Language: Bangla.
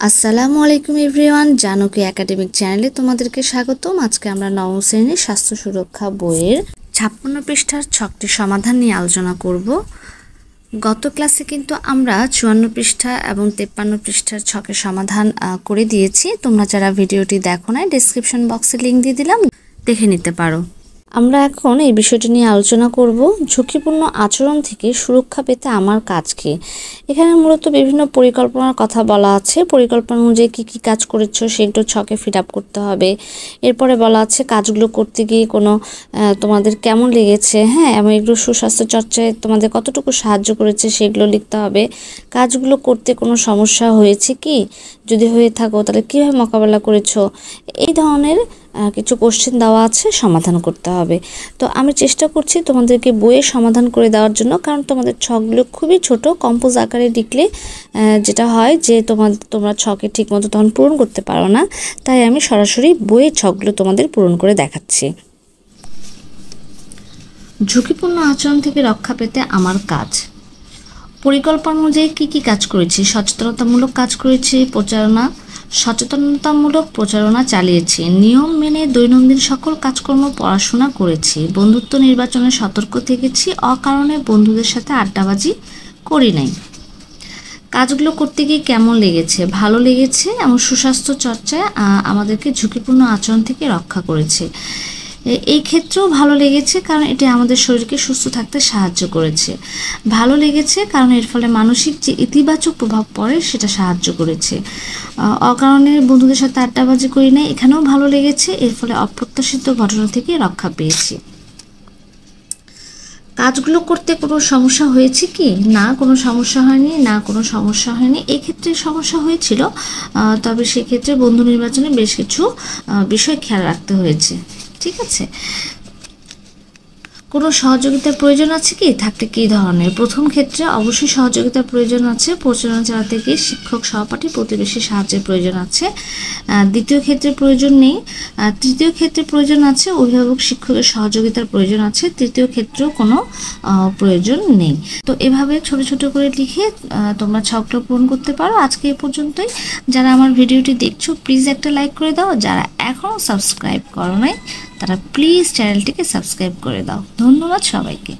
আসসালামু আলাইকুম এভরিওয়ান, জানকী একাডেমিক চ্যানেলে তোমাদেরকে স্বাগতম। আজকে আমরা নবম শ্রেণীর স্বাস্থ্য সুরক্ষা বইয়ের 56 পৃষ্ঠার ছকটি সমাধান নিয়ে আলোচনা করব। গত ক্লাসে কিন্তু আমরা 54 পৃষ্ঠা এবং 53 পৃষ্ঠার ছকের সমাধান করে দিয়েছি। তোমরা যারা ভিডিওটি দেখো না, ডেসক্রিপশন বক্সে লিংক দিয়ে দিলাম, দেখে নিতে পারো। আমরা এখন এই বিষয়টি নিয়ে আলোচনা করব, ঝুঁকিপূর্ণ আচরণ থেকে সুরক্ষা পেতে আমার কাজ কি। এখানে মূলত বিভিন্ন পরিকল্পনার কথা বলা আছে। পরিকল্পনা অনুযায়ী কী কী কাজ করেছো সেগুলো ছকে ফিট আপ করতে হবে। এরপরে বলা আছে কাজগুলো করতে গিয়ে কোনো তোমাদের কেমন লেগেছে, হ্যাঁ, এবং এগুলো সুস্বাস্থ্য চর্চায় তোমাদের কতটুকু সাহায্য করেছে সেগুলো লিখতে হবে। কাজগুলো করতে কোনো সমস্যা হয়েছে কি, যদি হয়ে থাকো তাহলে কীভাবে মোকাবেলা করেছো, এই ধরনের কিছু কোশ্চেন দেওয়া আছে, সমাধান করতে হবে। তো আমি চেষ্টা করছি তোমাদেরকে বইয়ে সমাধান করে দেওয়ার জন্য, কারণ তোমাদের ছকগুলো খুবই ছোট, কম্পোজ আকারে লিখলে যেটা হয় যে তোমরা ছকে ঠিকমতো তখন পূরণ করতে পারো না। তাই আমি সরাসরি বইয়ের ছকগুলো তোমাদের পূরণ করে দেখাচ্ছি। ঝুঁকিপূর্ণ আচরণ থেকে রক্ষা পেতে আমার কাজ। পরিকল্পনা অনুযায়ী কী কী কাজ করেছি? সচেতনতামূলক কাজ করেছি, সচেতনতামূলক প্রচারণা চালিয়েছি, নিয়ম মেনে দৈনন্দিন সকল কাজকর্ম পড়াশোনা করেছি, বন্ধুত্ব নির্বাচনে সতর্ক থেকেছি, অকারণে বন্ধুদের সাথে আড্ডাবাজি করি নাই। কাজগুলো করতে গিয়ে কেমন লেগেছে? ভালো লেগেছে এবং সুস্বাস্থ্য চর্চায় আমাদেরকে ঝুঁকিপূর্ণ আচরণ থেকে রক্ষা করেছে। এই ক্ষেত্রেও ভালো লেগেছে, কারণ এটি আমাদের শরীরকে সুস্থ থাকতে সাহায্য করেছে। ভালো লেগেছে কারণ এর ফলে মানসিক যে ইতিবাচক প্রভাব পড়ে সেটা সাহায্য করেছে। অকারণে বন্ধুদের সাথে আড্ডাবাজি করি না, এখানেও ভালো লেগেছে, এর ফলে অপ্রত্যাশিত ঘটনা থেকে রক্ষা পেয়েছি। কাজগুলো করতে কোনো সমস্যা হয়েছে কি? না, কোনো সমস্যা হয়নি, না কোনো সমস্যা হয়নি। এক্ষেত্রে সমস্যা হয়েছিল, তবে সেক্ষেত্রে বন্ধু নির্বাচনে বেশ কিছু বিষয় খেয়াল রাখতে হয়েছে। ঠিক আছে। কোনো সহযোগিতার প্রয়োজন আছে কি? থাকলে কী ধরনের? প্রথম ক্ষেত্রে অবশ্যই সহযোগিতার প্রয়োজন আছে, পরিচালনা চালাতে গিয়ে শিক্ষক, সহপাঠী, প্রতিবেশী সাহায্যের প্রয়োজন আছে। দ্বিতীয় ক্ষেত্রে প্রয়োজন নেই। তৃতীয় ক্ষেত্রে প্রয়োজন আছে, অভিভাবক শিক্ষকের সহযোগিতার প্রয়োজন আছে। তৃতীয় ক্ষেত্রেও কোনো প্রয়োজন নেই। তো এভাবে ছোট ছোট করে লিখে তোমরা ছকটা পূরণ করতে পারো। আজকে এ পর্যন্তই। যারা আমার ভিডিওটি দেখছো প্লিজ একটা লাইক করে দাও, যারা এখনও সাবস্ক্রাইব করো নাই তারা প্লিজ চ্যানেলটিকে সাবস্ক্রাইব করে দাও। ধন্যবাদ সবাইকে।